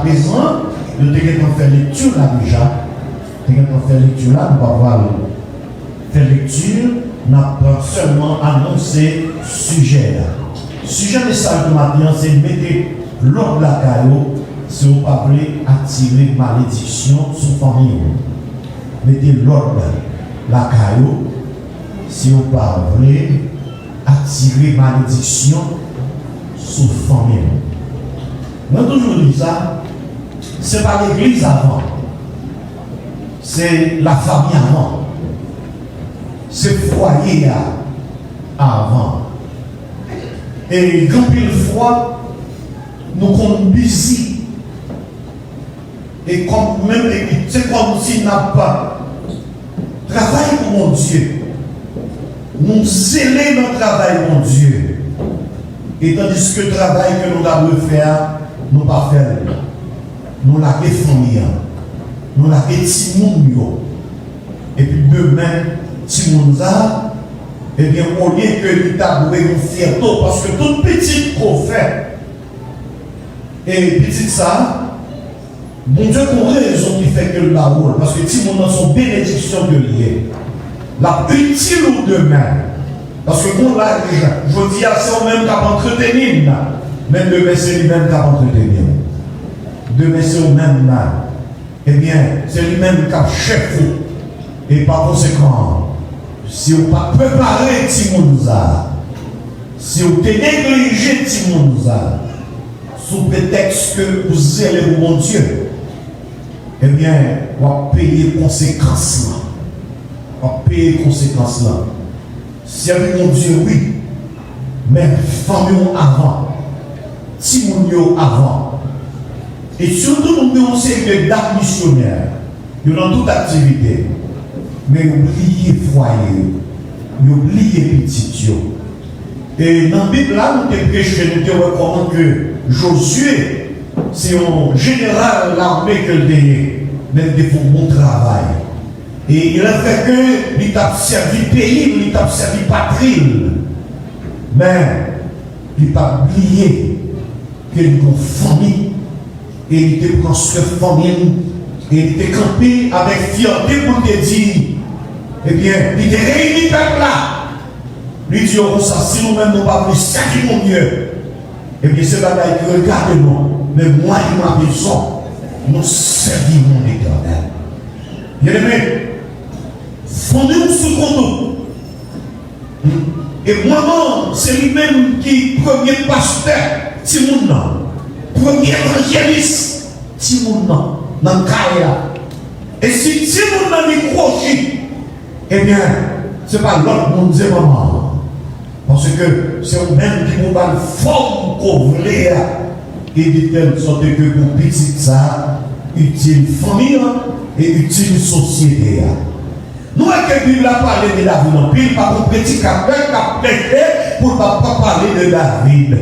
présent, nous avons fait lecture là déjà. Nous avons fait lecture là, nous allons voir faire lecture, nous avons seulement annoncé sujet là. Sujet message de matin, c'est mettre l'ordre de la caillou si vous parlez attirer malédiction sur famille. Mettez l'ordre de la caillou si vous parlez attirer malédiction sur famille. Nous avons toujours dit ça, c'est pas l'église avant, c'est la famille avant, c'est le foyer avant. Et quand une fois, nous sommes busy. Et comme même, c'est comme s'il n'a pas travail pour mon Dieu. Nous zélons dans le travail, mon Dieu. Et tandis que le travail que nous devons faire, nous ne pas faire. Nous l'avons famille. Nous l'avons petit monde. Et puis demain, si nous avons, eh bien, au lieu que l'État pourrait nous faire tout, parce que toute petite qu'on fait, et petite ça, bon Dieu, pour raison qui fait que le baroule, parce que si nous avons son bénédiction de lier, la utile ou demain, parce que mon l'âge, je dis à c'est même qu'à entretenir, même demain c'est lui-même qu'à entretenir. Demain c'est lui-même là. Eh bien, c'est lui-même qui a chef. Et par conséquent, si vous pas préparé Timounza, si vous avez négligé Timounza, sous prétexte que vous allez au mon Dieu, eh bien, vous allez payer conséquences là. Vous allez payer conséquences là. Servir mon Dieu, oui, mais famille avant, Timounio avant, et surtout nous avons ces dates missionnaires, nous dans toute activité. Mais oubliez foyer, oubliez petit. Et dans la Bible, là, nous avons prêché, nous avons recommandé que Josué, c'est un général de l'armée que le dénier, mais il fait un bon travail. Et il a fait que il a servi pays, il a servi patrie. Mais il n'a pas oublié qu'il y a une famille, et il était prend cette famille, et il était campé avec fierté pour te dire. Eh bien, il est réuni peuple là. Lui dit, oh, ça, si nous-mêmes nous pas plus servir mon Dieu, eh bien, c'est pas là qui regarde nous. Mais moi, il m'a besoin. Nous servir mon Éternel. Bien aimé, fondez-nous sous contrôle. Et moi-même, c'est lui-même qui est premier pasteur, Timouna. Premier évangéliste, Timouna, dans le cas. Et si Timouna n'est croché, eh bien, ce n'est pas l'autre monde, c'est maman. Parce que c'est vous-même qui vous parle forme qu'on voulait. Et de telle sorte que pour petit ça, utile famille et utile société. Nous, avec la Bible a parlé de David en pile, pas pour petit capteur qui a prêté pour ne pas parler de David.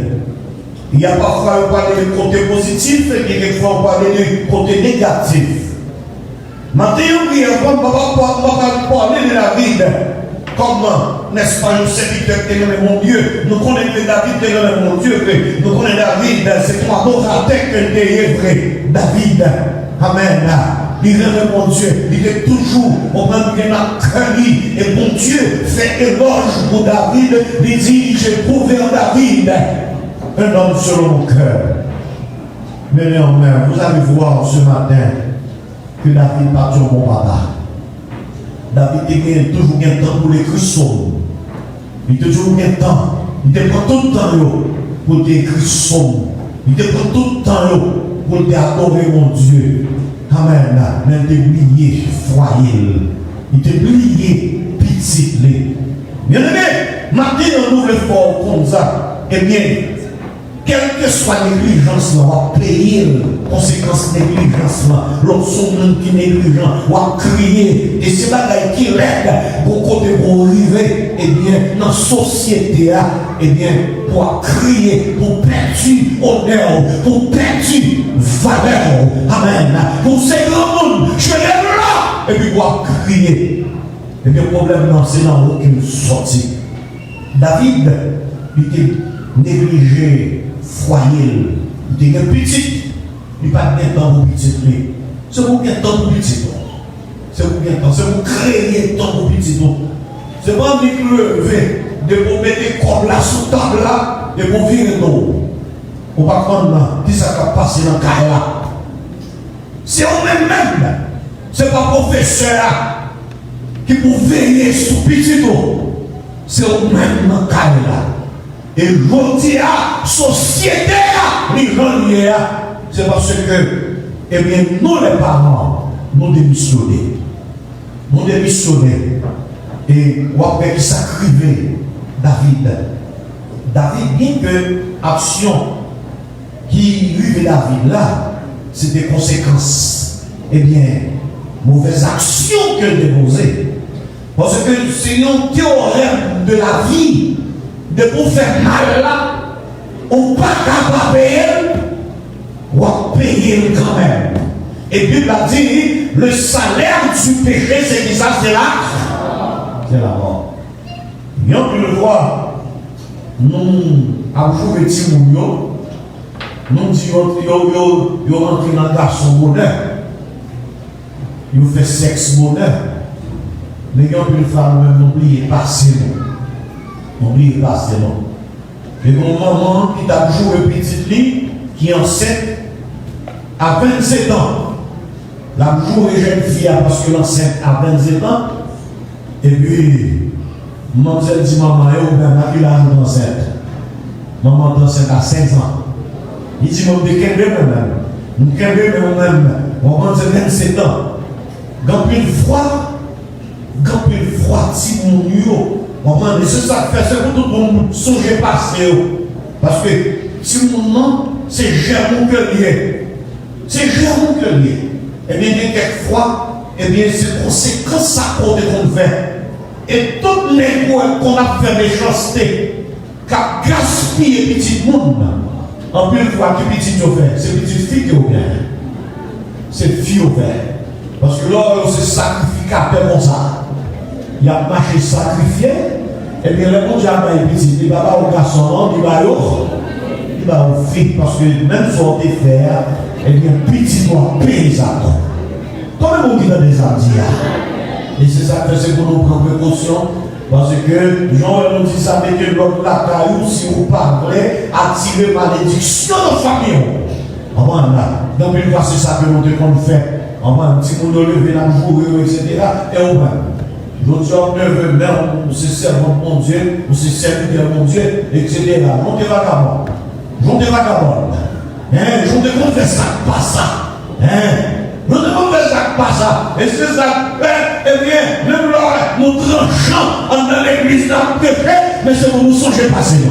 Il y a parfois parlé du côté positif et quelquefois parler du côté négatif. Maintenant, il y a pas parler de David comme, n'est-ce pas, un serviteur qui est mon Dieu. Nous connaissons que David est mon Dieu. Nous connaissons David, c'est toi adorateur que tu es vrai. David, amen. Il est mon Dieu. Il est toujours au même bien accueilli. Et mon Dieu fait éloge pour David. Il dit, j'ai prouvé en David un homme selon mon cœur. Mais néanmoins, vous allez voir ce matin que David part sur mon papa. David a toujours bien de temps pour les Christos. Il a toujours bien de temps. Il te prend tout le temps pour tes Christos. Il te prend tout le temps pour adorer mon Dieu. Amen. Mais il t'a oublié foyer. Il t'a oublié petit. Bien aimé, maintenant nous le fort comme ça. Eh bien, quelle que soit négligence, on va payer les conséquences de négligence. L'autre son qui est négligent, on va crier. Et c'est là qui l'aide pour côté pour arriver, eh bien, dans la société, eh bien, pour crier, pour perdre honneur, pour perdre valeur. Amen. Pour ces grands mondes, je lève là, et puis pour crier. Et bien, le problème, c'est dans aucune sortie. David, il était négligé. Foyer, il était petit, il n'y a pas de temps pour petit. C'est pour qu'il y ait temps pour petit. C'est pour qu'il y ait temps. C'est pour créer temps pour petit. C'est pas de lever, de vous mettre comme là sous table là, et pour virer nous. On va prendre là, qui ça va passer dans le cas là. C'est eux-mêmes même. C'est pas professeur qui pour veiller sur petit. C'est eux-mêmes dans le cas là. Et aujourd'hui, la société, c'est parce que, eh bien, nous les parents, nous démissionnons. Nous démissionnons. Et on va faire sacrifier David. David, bien que l'action qui vivait David là, c'est des conséquences. Eh bien, mauvaise action qu'elle déposait. Parce que c'est un théorème de la vie. De vous faire mal là, on pas capable de payer, on va payer quand même. Et puis Bible a dit, le salaire du péché, c'est ça, c'est là. C'est la mort. Et on peut le voir, nous avons joué petit mounio, nous disons, ils rentrent dans le garçon bonheur, ils fait sexe bonheur. Mais on peut le faire même, n'oubliez pas, c'est nous. N'oubliez pas, c'est non. Et mon maman qui t'a joué petite lit, qui est enceinte à 27 ans. La joué jeune fille parce que l'enceinte à 27 ans. Et puis, maman dit maman, elle a une enceinte. Maman est enceinte à 5 ans. Il dit, maman, moi-même. Maman dit 27 ans. Quand il froid, si mon nuo. C'est ça que fait, c'est pour tout le monde songer passer. Parce que si mon nom, c'est germon que lié. C'est germon que lié. Eh bien, quelquefois, eh bien, c'est conséquence ça qu'on fait. Et toutes les fois qu'on a fait méchanceté, qu'a gaspillé petit monde, en plus de fois que petit fait, c'est petit fille qui est bien. C'est fille au fait. Parce que là, c'est sacrificateur comme ça. Il a marché sacrifié, et bien le monde a été petit, il va pas au garçon, il va au fille, parce que même si on est faire, et bien petit doit payer ça. Comment on dit dans les Antilles? Et c'est ça que c'est pour nous prendre précaution, parce que Jean nous dit ça, mettez l'autre la caillou, si vous parlez, attirez malédiction dans la famille. Donc une fois c'est ça que nous devons faire. Si vous nous levez la jour, etc., et on va. L'autre homme ne veut même, c'est servant de mon Dieu, ou c'est serviteur de mon Dieu, etc. J'en te vagabond. J'en te vagabond. J'en te confesse ça, pas ça. J'en te confesse ça, pas ça. Et c'est ça, eh bien, même là, nous tranchons dans l'église dans le péché, mais c'est pour nous songer passer.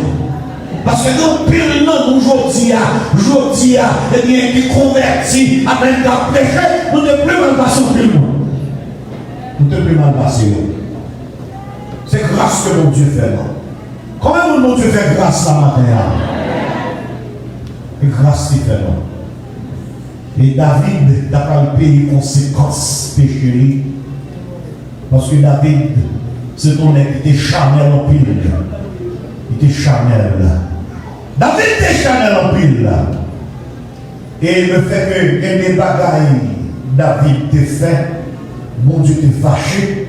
Parce que nous, pire non, aujourd'hui, eh bien, qui convertit avec le péché, nous ne plus mal passer au plus monde. Nous ne plus mal passer. C'est grâce que mon Dieu fait. Comment mon Dieu fait grâce ce matin? Et grâce qu'il fait. Et David n'a pas payé les conséquences péché. Parce que David, c'est ton qui était charnel en pile. Il était charnel. David était charnel en pile. Et le fait que les bagailles David t'a fait, mon Dieu t'est fâché.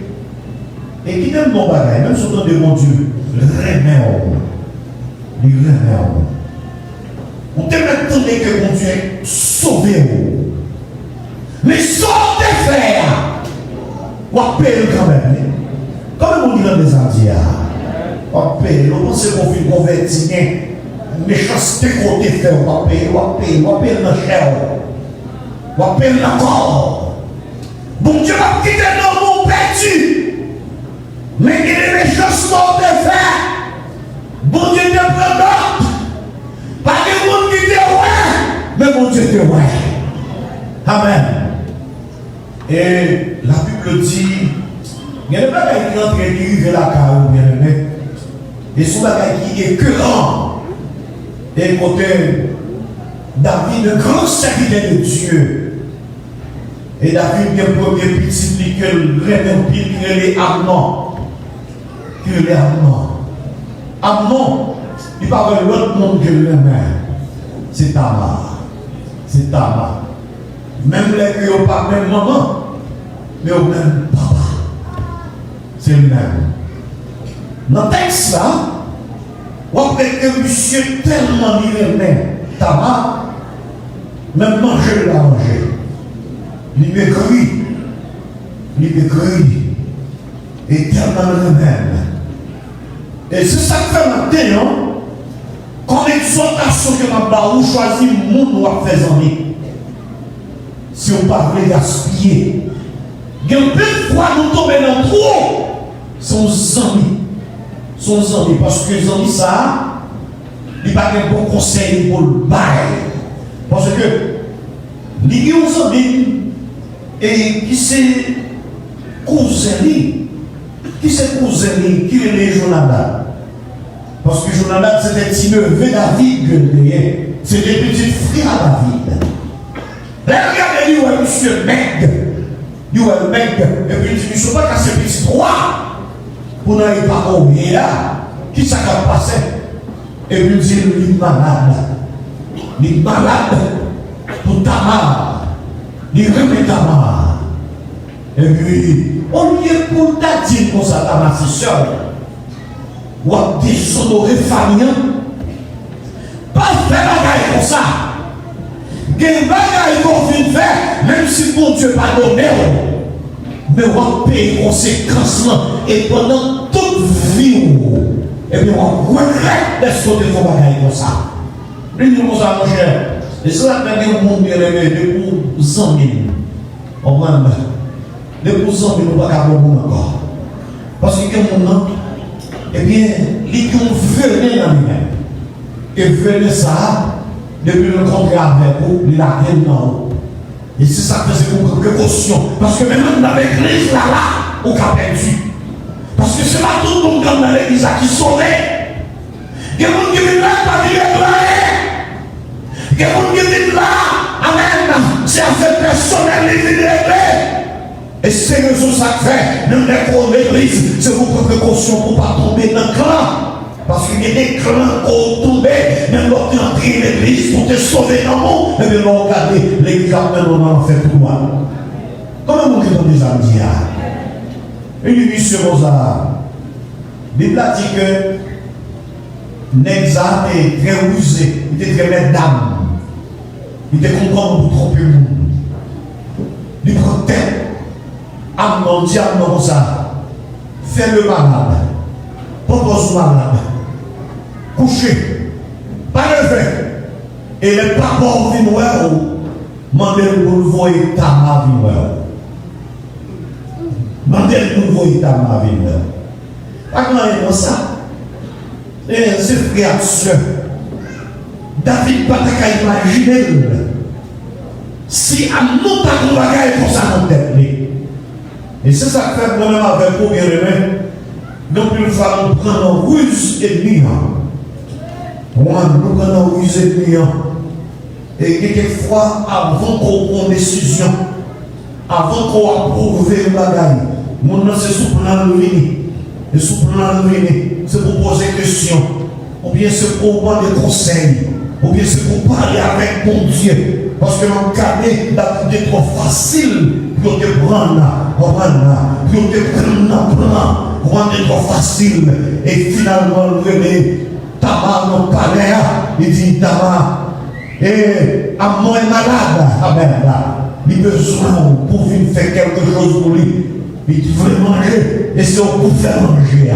Et qui t'aime mon bagaille, même si on de mon Dieu, remet en il remet en on t'aime attendre que mon Dieu ait sauvé. Mais sort des frères, on appelle quand même. Comme on dit dans les Antilles, on appelle, on pense qu'on fait convertir, méchanceté qu'on t'a fait, on appelle dans le cher, on appelle encore. Bon Dieu va quitter nos mots perdus. Mais il est méchants de faire. Bon Dieu te prend d'autres. Pas que monde qui te ouais, mais bon Dieu te ouais. Amen. Et la Bible dit, il y a des bagailles qui entrent et qui vivent la carrière, bien aimé. Et ce bagaille qui est écœurant. Et côté David, le grand serviteur de Dieu. Et David, il y a un premier petit que le reine pile, qui est Amnon. Qui est Amnon. Amnon, il parle de l'autre monde que le même. C'est Tamar. c'est Tamar. Même les qui n'ont pas même maman, mais au même papa. C'est lui-même. Dans le texte là, on voit que monsieur tellement lui-même, Tamar, même manger, il a mangé. Il m'écrit, et tellement lui-même. Et c'est ça que fait maintenant, non? Comme exhortation que ma barou choisit le monde ou faire amis. Si on ne veut pas gaspiller. Il y a plein de fois nous tombons dans trop. Son amis. Parce que les amis, ça, il n'y a pas de bon conseil pour le bail. Parce que, il y a des amis, et qui c'est cousin, qui est les Jonathan. Parce que Jonathan, c'était petit neveu David que c'était petit frère à David. Là, regardez, il y a monsieur Meg. Et puis il dit, je ne sais pas qu'à ce petit roi, pour n'aller pas oublier là, qui ça va passer. Et puis il dit, il est malade pour Tamar. Il remet Tamar. Et puis, au lieu pour ta dire comme ça, Tamar, c'est sûr. Ou à déshonorer famille, pas faire bagaille comme ça. Quel bagaille qu'on vient faire, même si bon Dieu pas donné, mais on va payer conséquences là, et pendant toute vie, et bien on regrette de ce côté de bagaille comme ça. Lui dit comme ça, mon cher, et cela fait que le monde est rêvé de 100 000. On va de 100 000, on va pas encore. Parce que le monde, eh bien, ils ont venu dans lui-même. Et venu ça, depuis le contrat avec vous, il a rien dans vous. Et c'est ça que c'est pour précaution. Parce que même dans l'église, là, on a perdu. Parce que c'est pas tout le monde dans l'église qui est sauvé. Il y a des gens qui viennent là, pas vivre il y a des gens qui viennent là, amen. C'est affaire personnelle, les vies. Et c'est le jour sacré, nous n'avons l'église, c'est votre précaution pour ne pas tomber dans le clan. Parce qu'il y a des clans qui ont tombé, même lorsque tu entres l'église pour te sauver dans le monde, et bien nous regardons l'église maintenant on en fait tout le monde. Comment vous avez des amis? Une mission comme ça. La Bible a dit que Nexa est très rusé, il était très bête d'âme. Il était content pour tromper le monde. Il prend tête. Amnon, dis Amnon comme ça. Fais le malade. Propose malade. Coucher. Pas lever. Et le papa vient voir. Mandez-le pour le voir Tamar vient voir. Mandez-le pour le voir Tamar vient voir. Pas comme ça. Et c'est frère et soeur. David pas imaginer si Amnon t'a un bagage pour ça dans tête. Et c'est ça que fait moi-même avec vous, bien aimé. Donc, une fois, nous prenons ruse et nuit. Nous prenons ruse et nuit. Et quelquefois, avant qu'on prenne une décision, avant qu'on approuve le bagage, nous c'est sous plan de venir. Et sous plan de venir, c'est pour poser des questions. Ou bien c'est pour prendre des conseils. Ou bien c'est pour parler avec mon Dieu. Parce que mon cadet, c'est trop facile pour te prendre, pour te prendre, trop facile. Et finalement, Tamar, mon palais, il dit Tamar, et Amnon est malade, Amen, il a besoin pour venir faire quelque chose pour lui. Il veut manger, et c'est pour faire manger,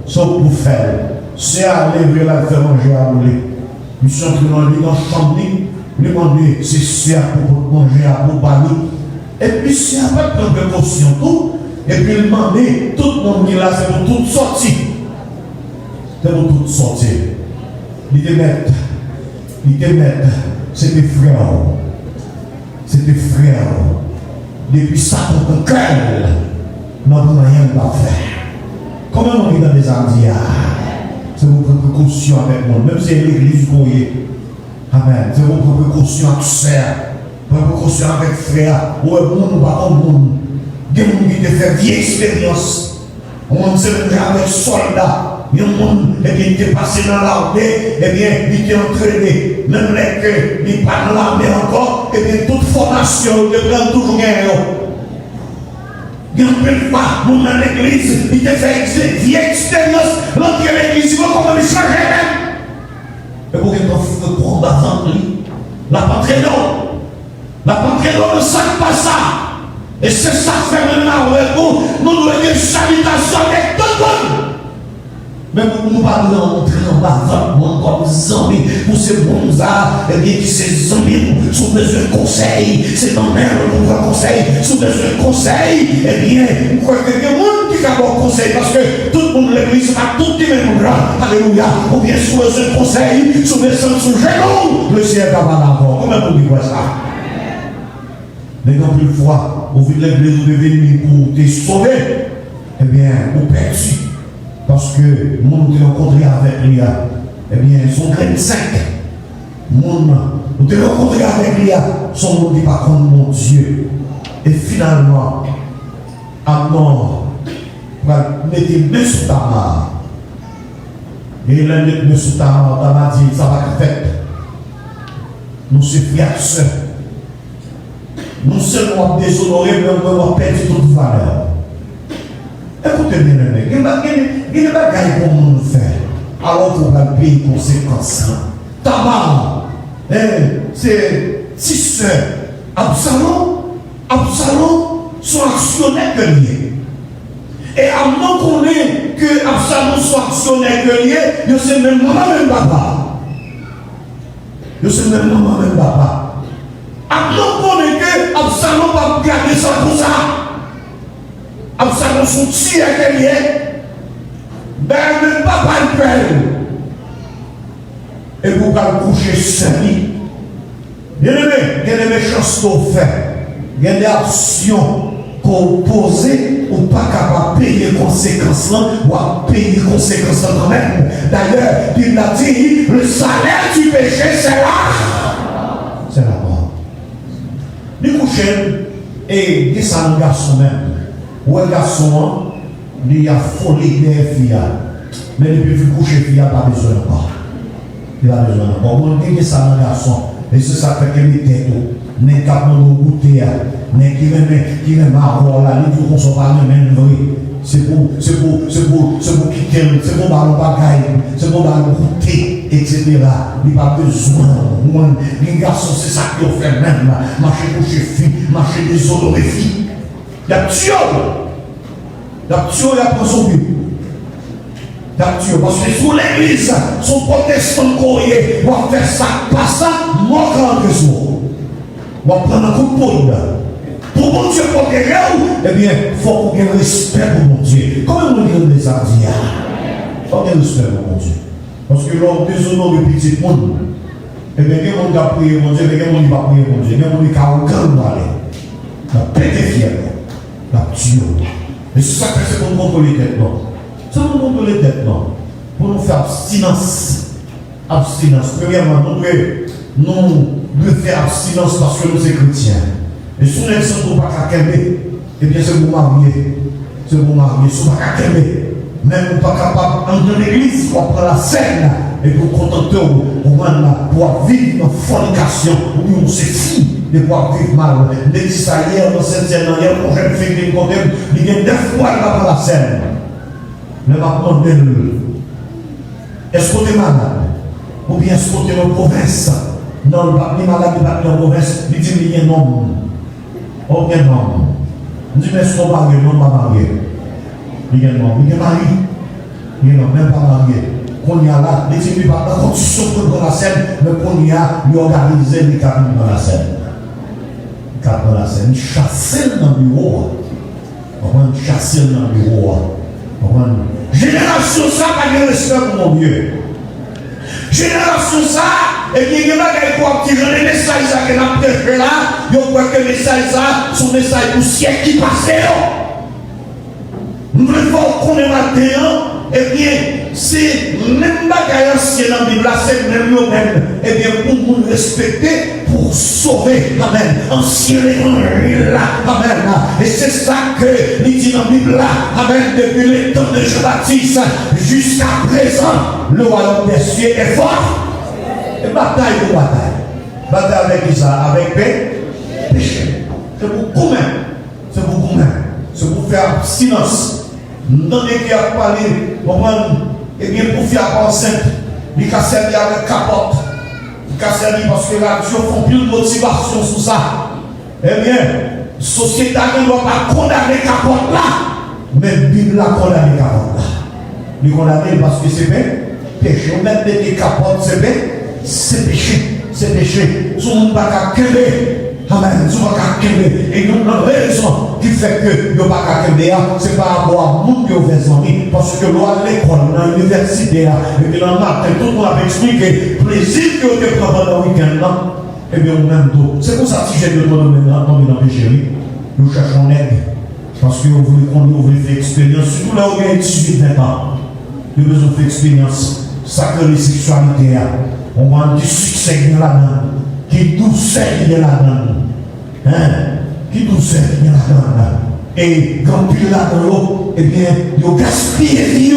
c'est pour faire. C'est aller vers la faire manger à lui. Nous sommes dans la chambre, nous demandons c'est sûr pour manger à pour parler. Et puis c'est après prendre précaution tout, et puis il demander tout le monde qui est là, c'est pour tout sortir. C'est pour tout sortir. Il te mettre, c'était frère. Depuis ça, ton cœur, nous n'avons rien à faire. Comment on vit dans les Antilles? C'est votre précaution avec moi, même si c'est l'église pour y. Amen. C'est votre précaution avec sœur, votre précaution avec frère, ou un monde ou pas un monde. Des gens qui te font vieille expérience. On sait même avec soldat. il y a un monde qui est passé dans l'armée, eh bien, il est entraîné, même les il n'est pas dans l'armée encore, eh bien, toute formation, il prend toujours gain. Il y a un peu de fois, nous dans l'église, il te fait une vieille expérience, l'entrée de l'église, il va comment il change même. Et pour qu'il te prendre avant lui, la patrie non. La patrie non ne sac pas ça. Et c'est ça que fait maintenant avec nous, nous devons une salutation avec tout le monde. Mais nous ne pas entrer en bas comme zombies pour ces bons arts, et bien qui ces zombies sous besoin de conseils, c'est dans l'air le pouvoir conseil, sous besoin de conseils, et bien, vous croyez que il y a des gens qui ont conseil parce que tout le monde de l'église pas tout le même grand, alléluia, ou bien sous besoin de conseil, sous besoin de genou, le ciel va d'abord. Comment vous dites ça? Mais non plus fois, au vu de l'église, vous devez venir pour te sauver, eh bien, vous perdu. Parce que nous nous rencontré avec lui, eh bien, son grain de 5. Nous nous rencontré avec lui, son nom dit pas contre mon Dieu. Et finalement, à mort, mettez main sous ta main. Et là, mettre main sous ta main, dit, ça va faire. Nous sommes frères et sœurs. Nous seulement déshonorés, mais nous avons perdu toute valeur. Écoutez bien, il n'y a pas de pour nous faire. Alors qu'on va payer les conséquences. Tamar, c'est six sœurs. Absalom, sont actionnaires que liés. Et avant qu'on ait que Absalom soit actionnaire que lié, je sais même maman, même papa. Je sais même maman, même papa. Avant qu'on ait que Absalom va garder ça pour ça. Absalom son tir à lié. Ben, même papa le père. Et vous allez coucher seul. Bien aimé, il y a des méchancetés qu'on fait. Il y a des actions qu'on pose ou pas capable de payer les conséquences là, ou à payer les conséquences là quand même. D'ailleurs, il a dit, le salaire du péché, c'est là. C'est la mort. Les coucher et des salons garçons même. Ou un garçon, il y a folie des filles. Mais depuis que coucher, il n'y a pas besoin encore. Il a besoin encore. On dit que ça dans garçon. Et c'est ça fait que les têtes, n'est qu'à nous goûter, n'est qui même avoir là, il faut qu'on soit pas même vrai. C'est pour quitter, c'est pour ballon bagaille, c'est pour ballon goûter, etc. Il n'y a pas besoin. Les garçons, c'est ça qu'ils ont fait même. Marcher coucher fille, marcher déshonorer fille. Il y a tué. Il y a tué, il y a pris son but. Parce que sous l'église, son protestant courrier va faire ça, pas ça, mort en question. On va prendre un coup de poudre. Pour mon Dieu protéger, eh bien, il faut qu'on ait respect pour mon Dieu. Comment on dit les ardilles? Il faut qu'on ait respect pour mon Dieu. Parce que l'homme déshonore le petit monde. Eh bien, il y a des gens qui ont prié mon Dieu, mais il y a des gens qui n'ont pas prié mon Dieu. Il y a des gens qui ont aucun aller. La pété fière, la tuer. Et c'est ça que c'est pour contrôler les têtes, non? Ça nous montre les têtes, non? Pour nous faire abstinence. Abstinence. Premièrement, nous devons faire abstinence parce que nous sommes chrétiens. Et si nous ne sommes pas qu'aimer, eh bien c'est pour marier. C'est pour marier. Si nous ne sommes pas qu'aimer, même pas capable d'entrer dans l'église pour prendre la scène et pour contenter pour vivre en fornication, ou bien on se fie de pouvoir vivre mal. Mais dit ça hier, dans cette scène, hier, mon jeune fille qui est côté, il y a 9 fois là pour la scène. Mais maintenant, est-ce que tu es malade? Ou bien est-ce que tu es en province? Non, les malades qui sont en province, ils disent qu'il y a un homme. Oh, il y a un homme. On dit, mais est-ce qu'on marie? Non, pas marié. Il y a un homme. Il y a un mari. Il y a un homme, même pas marié. Qu'on y a là, les filles pas dans condition dans la scène, mais qu'on y a, ils organisent les cabines dans la scène. Les cabines dans la scène. Ils chassent dans le bureau. On chasser dans le bureau. Génération ça, pas de respect pour mon Dieu. Génération ça, et bien il y a des gens qui ont des messages qui ont prêché là, ils ont que les messages ça sont des messages pour siècle qui passent. Nous devons qu'on est maintenant, et bien, c'est même bagaille ancien dans la Bible, c'est même le même. Eh bien, pour nous respecter, pour sauver, amen. Ancien l'évangile là, amen. Et c'est ça que il dit dans la Bible là, amen, depuis les temps de Jean-Baptiste jusqu'à présent, le royaume des cieux est fort. Et bataille pour bataille. Bataille avec qui ça? Avec péché. C'est pour combien? C'est pour combien? C'est pour faire silence. Dans les qui a parlé, et bien pour faire enceinte, il a servi avec capote. Il a servi parce que la Dieu font plus de motivation sur ça. Eh bien, la société ne doit pas condamner capote là, mais la Bible a condamné capote là. Il condamne parce que c'est péché. On met des capotes, c'est péché. C'est péché. Tout le monde ne va pas querer. Amen. Tout le monde va pas querer. Et nous avons raison qui fait que nous ne va pas querer. C'est par rapport à nous qui avons fait amis. Parce que nous à l'école, dans l'université, et puis dans le matin, tout le monde a expliqué le plaisir que vous avez pris pendant le week-end. Et bien, on même tout. C'est pour ça que si j'ai de tomber dans le péché, nous cherchons aide. Parce que vous voulez faire expérience. Surtout là où vous avez 18-20 ans. Nous avons besoin de faire expérience. Sacrée sexualité. On va du succès là-dedans. Qui douceur qui est là-dedans. Hein? Qui douceur qui est là-dedans. Et quand il est là-dedans, eh bien, il gaspille vie.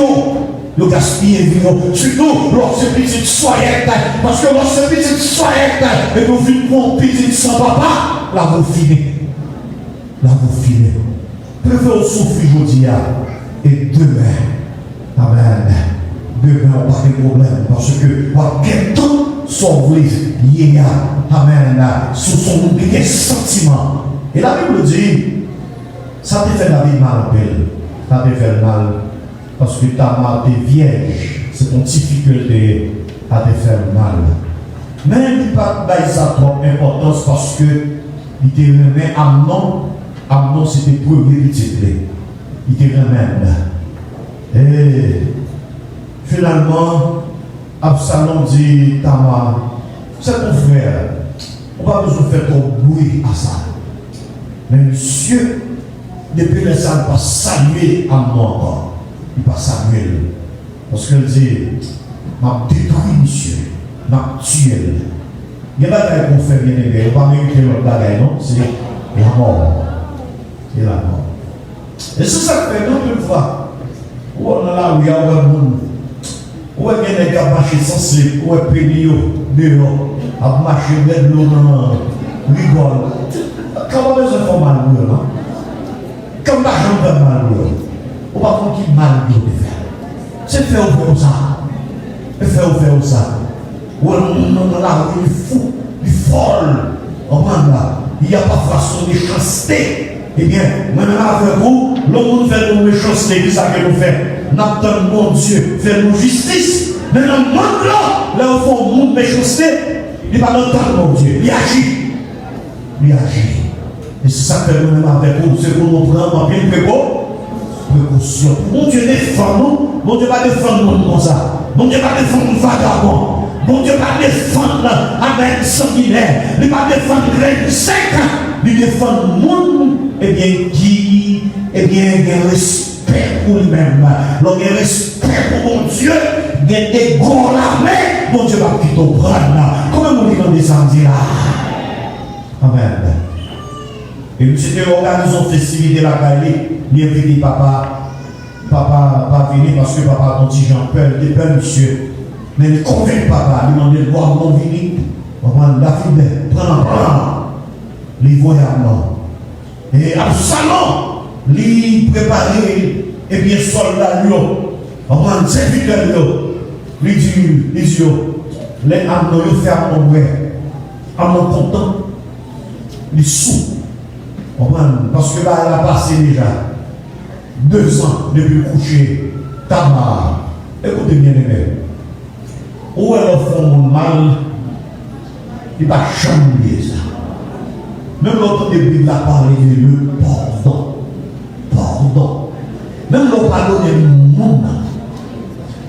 Il gaspille vie. Surtout lorsque petite soyette. Parce que lorsque petite soyette, et vous venez pour petite sans papa, là vous filez. Là vous filez. Préférez souffrir aujourd'hui et demain. Amen. Demain, on n'a pas de problème. Parce que, quel temps sauver, il y a, amen, sous son des sentiments. Et la Bible dit, ça te fait la vie mal, ça te fait mal. Parce que ta mère est vierge, c'est ton difficulté à te faire mal. Mais il ne pas ça trop importance parce que il te remet Amnon. Amnon, c'était le premier petit blé. Il te remet. Et finalement, Absalom dit Tamar, c'est ton frère, on n'a pas besoin de faire ton bruit à ça. Mais monsieur, depuis le salle, il pas saluer Amnon encore. Il pas saluer. Parce qu'il dit, m'a détruit monsieur, m'a tué. Il y a des bagages qu'on fait bien aimé, on ne va pas mériter l'autre bagaille, non? C'est la mort. C'est la mort. Et c'est ça que fait donc une fois. Où on a là où il y a un monde. Où est-ce qu'il y a marché sans slip? Où est-ce qu'il y a dehors? À marcher vers l'eau dans rigole. Comment besoin de faire mal à l'eau? Comme l'argent fait mal à l'eau. On va voir qui mal à l'eau de faire. C'est faire ou ça. C'est faire ou ça. Où on a là où il est fou, il est folle. Il n'y a pas façon de chasteté. Eh bien, maintenant avec vous, le monde fait nos méchancetés, c'est ça que nous faisons. Nous attendons mon Dieu, fait nos justice. Mais dans le monde là où on fait monde méchanceté, il va pas attendre mon Dieu. Il agit. Il agit. Et c'est ça que nous même avec vous, c'est pour nous prendre en pleine précaution. Mon Dieu défend nous, mon Dieu va défendre nous comme ça. Mon Dieu va défendre nous vagabond. Mon Dieu va défendre avec sanguinaire. Il va défendre graine sec. Il défend le monde, eh bien, qui, eh bien, a un respect pour lui-même. L'on a un respect pour mon Dieu, il y a des gros l'armée, mon Dieu va plutôt prendre. Comment on dit dans des samedis là? Amen. Et nous c'était organisé une festivité là, il a dit papa va venir parce que papa a ton petit Jean peur, il peur monsieur. Mais il convainc papa, il demande de voir mon venir. On va la fille, prends. Les voyages. Et Absalom, lui préparer, et bien soldat, on prend serviteur, lui dit, les âmes nous ferment mon vrai, Amnon content, les sous, on prend, parce que là, elle a passé déjà 2 ans depuis le coucher, Tamar, écoutez bien les mecs, où elle offre mon mal, il va changer ça. Même l'autre Bible a parlé de le pardon. Même l'autre pardonné le monde.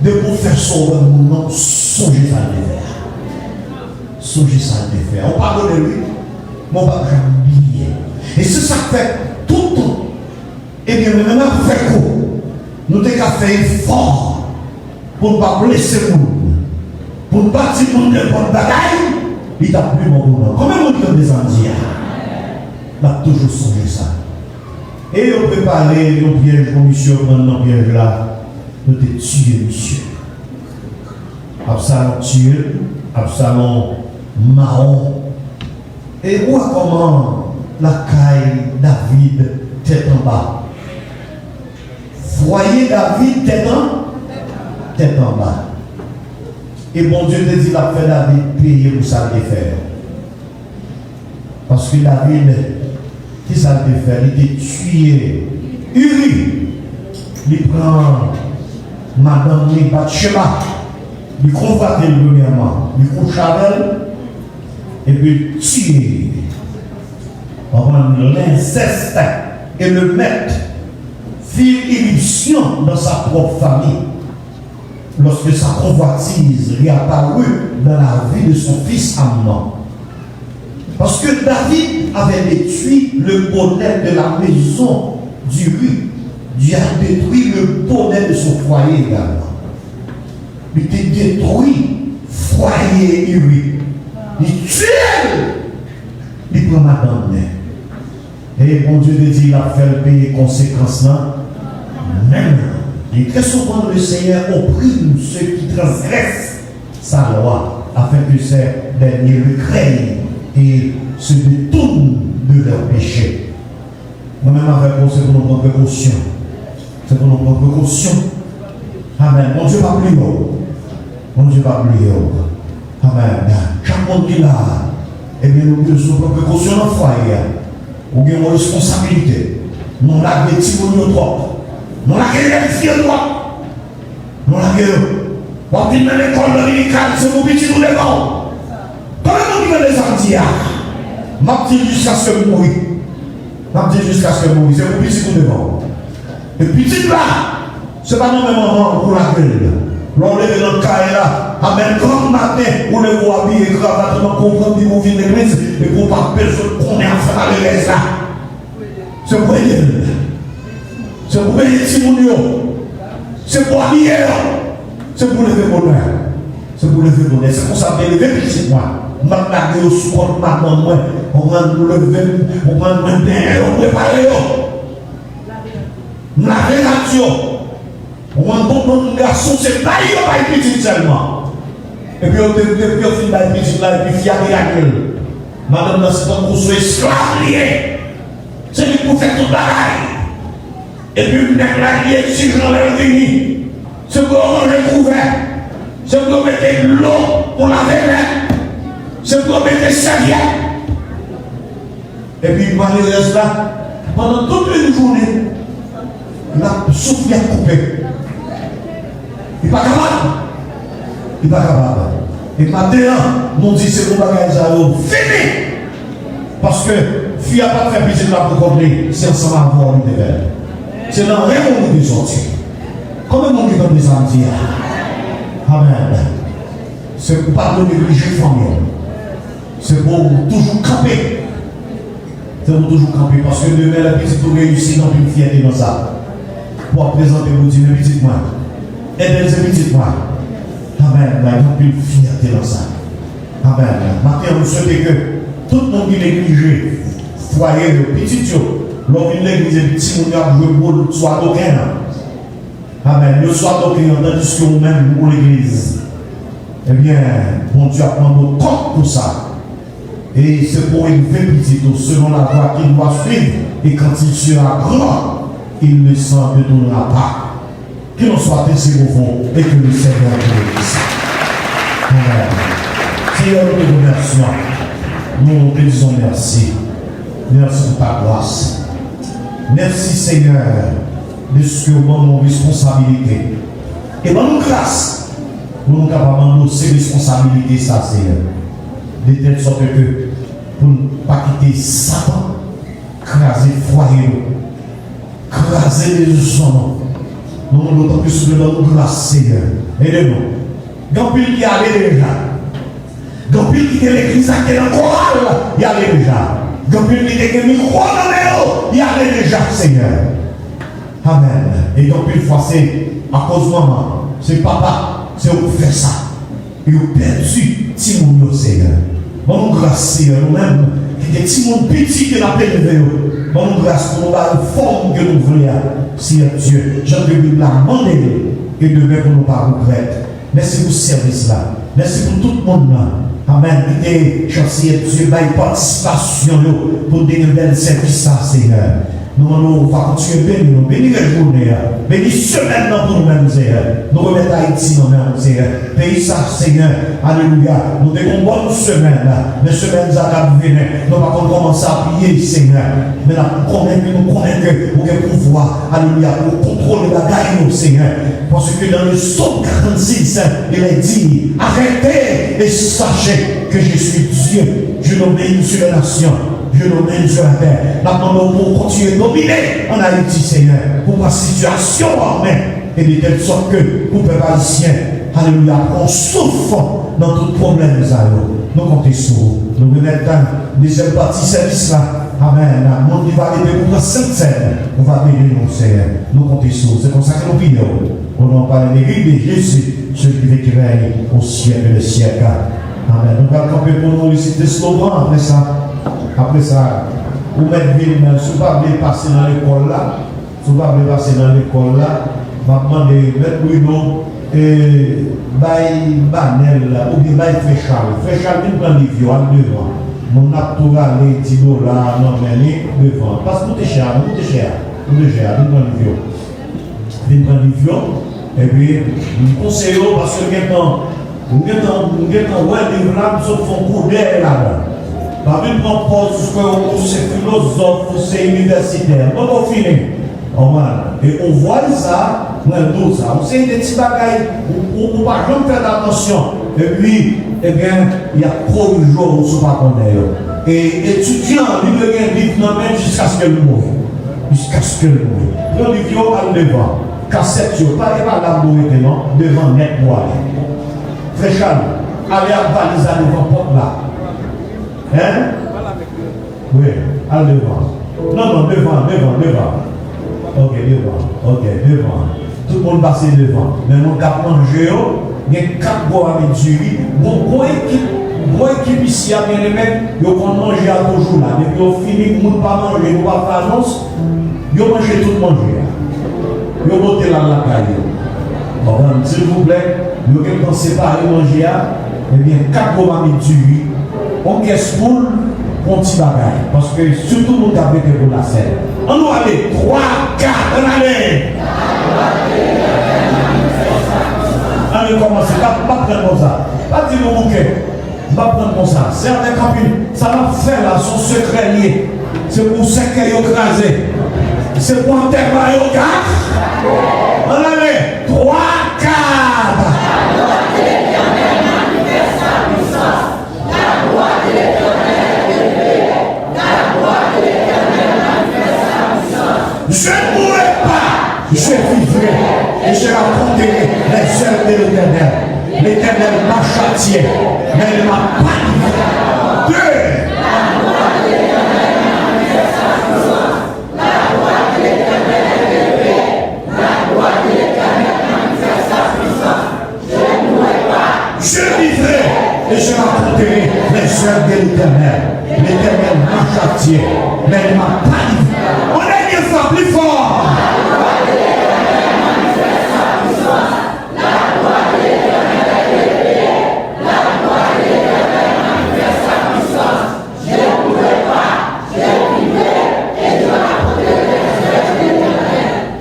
De pour faire sauver le monde, songez ça de faire. Songez ça de faire. On pardonne lui, mais on va jamais oublier. Et c'est ça que fait tout le temps. Et bien, maintenant, fait quoi? Nous devons faire fort. pour ne pas blesser le monde, pour ne pas dire monde de bonne bagaille, il t'a plus mon bonheur. Combien de monde des Antilles? On a toujours songé ça. Et on préparait nos pièges pour monsieur, prendre piège là, nous te tuer, monsieur. Absalom tué, Absalom marron. Et vois comment la caille David tête en bas. Voyez David tête en bas. Et bon Dieu te dit, il a fait David payer pour ça le faire. Parce que David, qui ça le faire? Il était tué. Uri, il prend Madame Bathsheba, il combat le premièrement, il couche avec elle, et puis tuer. On prend l'inceste et le mettre, faire irruption dans sa propre famille. Lorsque sa convoitise réapparut dans la vie de son fils Amnon. Parce que David avait détruit le bonheur de la maison du rue. Dieu a détruit le bonheur de son foyer également. Il a détruit foyer et rue. Il tue. Il prend madame. Et bon Dieu dit, il a fait payer les conséquences là. Même. Et très souvent, le Seigneur opprime ceux qui transgressent sa loi, afin que ces derniers le craignent et se détournent de leurs péchés. Moi-même, avec vous, c'est pour nous prendre précaution. C'est pour nous prendre précaution. Amen. Mon Dieu va plus haut. Mon Dieu va plus haut. Amen. Chaque monde qui est là, eh bien, nous devons prendre précaution dans le foyer. Nous avons une responsabilité. Nous avons des petits bouillons trop. Nous avons des filles droit. Nous avons dans l'école dominicale, c'est mon petit nous devant. Comment nous vivons les Antilles? Ma petite jusqu'à ce que mourir. Ma petite jusqu'à ce que mourir. C'est mon petit nous devant. Et petit là, ce n'est pas nous même moment pour la gueule. L'on lève dans le carré là, à même grand matin, où le voit habillé, cravate, on comprend que vous venez de l'église, et pour pas personne qu'on est en train à l'église là. C'est pour aider. C'est pour aider Timounio. C'est pour habiller. C'est pour lever bonheur. C'est pour lever bonheur. C'est pour ça que lever petit moi. Maintenant, au support maintenant, moi, on va nous lever, on va nous maintenir, on va préparer. La relation. On va nous garçon, c'est pas il petit seulement. Et puis on fait la petite là, et puis fier de la gueule. Madame, c'est pas pour se esclave lié. C'est lui pour faire toute la raille. Et puis, le nègre là, il est si j'en ai fini. C'est pour ranger le couvert. C'est pour mettre l'eau pour laver l'air. C'est pour mettre les serviettes. Et puis, malheureusement là, pendant toute une journée, la souffle a coupé. Il n'est pas capable. Il n'est pas capable. Et maintenant, nous disons c'est pour bagage à l'eau. Fini! Parce que, fille n'a pas fait petite là pour combler, c'est ensemble à avoir une belle. C'est dans le monde qui est sorti. Comment on dit dans les Antilles? Amen. C'est pour pas négliger la famille. C'est pour toujours camper. C'est pour toujours camper. Parce que demain, la petite pour réussir dans une fierté dans ça. Pour présenter vous dire, une petite moi. Aidez les petites moi. Amen. Il y a une fierté dans ça. Amen. Maintenant, nous souhaitons que tout le monde qui néglige, foyer de petit yo. L'homme de l'église est petit, on a joué pour soit d'aucun. Amen. Le soit d'aucun, tandis que nous-mêmes pour l'église. Eh bien, bon Dieu a pris notre compte pour ça. Et c'est pour élever petit, selon la voie qu'il doit suivre. Et quand il sera grand, il ne s'en détournera pas. Que l'on soit ainsi au fond et que le Seigneur nous bénisse. Amen. Seigneur, nous te remercions. Nous te disons merci. Merci pour ta grâce. Merci Seigneur de ce que nous avons responsabilité. Et dans nos grâces, nous sommes capables de ces responsabilités, ça Seigneur. De telle sorte que pour ne pas quitter Satan, craser foyer, craser les hommes. Nous avons d'autant plus de notre grâce Seigneur. Aidez-nous. Gampil qui allait déjà. Gampil qui était l'église qui est dans le choral, il allait déjà. Gampil qui était le micro dans les il allait déjà Seigneur. Amen. Et donc une fois c'est à cause de maman, c'est papa, c'est où fait ça. Ils ont perdu Timon, Seigneur. Bon, grâce, Seigneur, nous-mêmes, qui est Timon petit que la paix de bon, grâce pour nous, la forme que nous voulons, Seigneur Dieu. Jean de Bible l'a demandé et demain pour nous pas regretter. Merci pour ce service-là. Merci pour tout le monde là. Amen. Et Seigneur Dieu, une participation pour des nouvelles services, Seigneur. Nous allons continuer à bénir, bénir les journées, bénir semaine pour nous-mêmes, Seigneur. Nous remettons Haïti nous-mêmes, Seigneur. Pays ça, Seigneur. Alléluia. Nous avons une bonne semaine, mais semaine ça venir. Nous allons commencer à prier, Seigneur. Mais nous connaissons que vous avez pouvoir, Alléluia, pour contrôler la gagne, Seigneur. Parce que dans le psaume 46, il est dit, arrêtez et sachez que je suis Dieu. Je domine sur les nations. Je domine sur la terre. Maintenant, nous pouvons continuer à dominer en Haïti, Seigneur, pour la situation en main. Et de telle sorte que, pour les Haïtiens, alléluia, on souffre dans tout problème. Nous comptons sur vous. Nous remettons la deuxième partie service là. Amen. Le monde qui va arriver pour la sainte scène. On va bénir nos Seigneur. Nous comptons sur vous. C'est comme ça que nous prions. Au nom de l'église de Jésus, celui qui veut qui règne au siècle et le siècle. Amen. Nous allons camper pour nous ici des slogans après ça. Après ça, vous mettez ville, si vous ne voulez pas passer dans l'école là, si vous ne voulez pas passer dans l'école là, je vais demander mettre Bruno et Banel ou bien Fréchal. Fréchal, il prend les vieux devant. Mon acteur, les $10, non, mais devant. Parce que tout est cher, tout est cher. Tout est cher, il prend les vieux. Il prend les vieux. Et puis, nous conseillons parce que maintenant, nous avons des flammes qui font courir là-bas. Pas même prendre pause pour ces philosophes, pour ces universitaires. On va finir. Et on voit ça, on a ça. On sait des petits bagailles, on ne va jamais faire attention. Et puis, eh bien, il y a trop de jours où on ne sait pas qu'on est. Et étudiant, il veut vivre dans le même jusqu'à ce qu'elle mouille. Jusqu'à ce qu'elle mouille. Le livre à devant. Cassette, pas là non, devant net moi. Fréchal, allez à valise à devant porte là. Hein? Oui, à devant. Non, devant. Ok, devant. Tout le monde passe devant. Mais mon cap manger, il y a 4 bois avec du riz. Bon équipe ici, bien les mecs, ils vont manger à toujours là. Depuis qu'ils finissent, ils ne vont pas manger, ils ne vont pas faire annonce. Ils vont manger tout manger. Ils vont monter là la caille. S'il vous plaît, ils vont séparer manger. Eh bien, 4 bois avec du riz. On caisse pour un petit bagage. Parce que surtout nous avons été pour la scène. On nous aller 3, 4, on allait. Allez, commencez. Pas prendre comme ça. Pas dire mon bouquet. Pas prendre comme ça. C'est avec camping. Ça va faire là son secret lié. C'est pour ce qu'il y a écrasé. C'est pour un terme à yoga. On allait 3, 4. Je ne mourrai pas, je vivrai et je raconterai les œuvres de l'Éternel. L'Éternel m'a châtié, mais il ne m'a pas livré. 2. La gloire de l'Éternel est élevée. La gloire de l'Éternel manifeste sa puissance. Je ne mourrai pas, je vivrai et je raconterai les œuvres de l'Éternel. L'Éternel m'a châtié, mais il ne m'a pas livré. On est bien fort, plus fort. La gloire de l'Éternel manifeste sa puissance. La gloire de l'Éternel est élevée. La gloire de l'Éternel manifeste sa puissance. Je ne mourrai pas, je vivrai et je raconterai les œuvres de l'Éternel.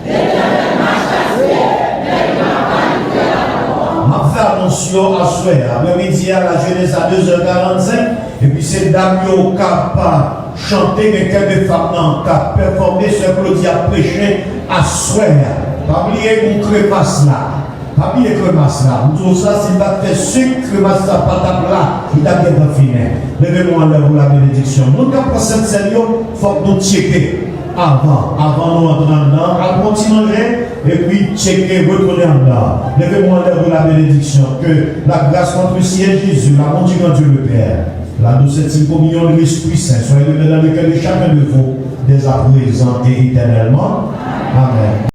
L'Éternel m'a chassé, mais il ne m'a pas livré la mort. Ma fait attention à souhait. Après-midi à la jeunesse à 2h45. Et puis c'est Damio qui a chanté, mais quelques femmes qui a performé ce que Claudie a prêché à souhait. Pas oublier mon crémasse là. Pas oublier crémasse là. Tout ça, c'est pas fait sucre, crémasse là, patate là. Il a bien fini. Levez-moi là pour la bénédiction. Nous avons cette scène, il faut que nous checker. Avant nous entrer dedans, à continuer manger, et puis checker, retourner en dedans. Levez-moi là pour la bénédiction. Que la grâce contre le ciel Jésus, la bonté de Dieu le Père. La douce communion de l'Esprit Saint, soyez dans le cœur de chacun de vous, dès à présent et éternellement. Amen.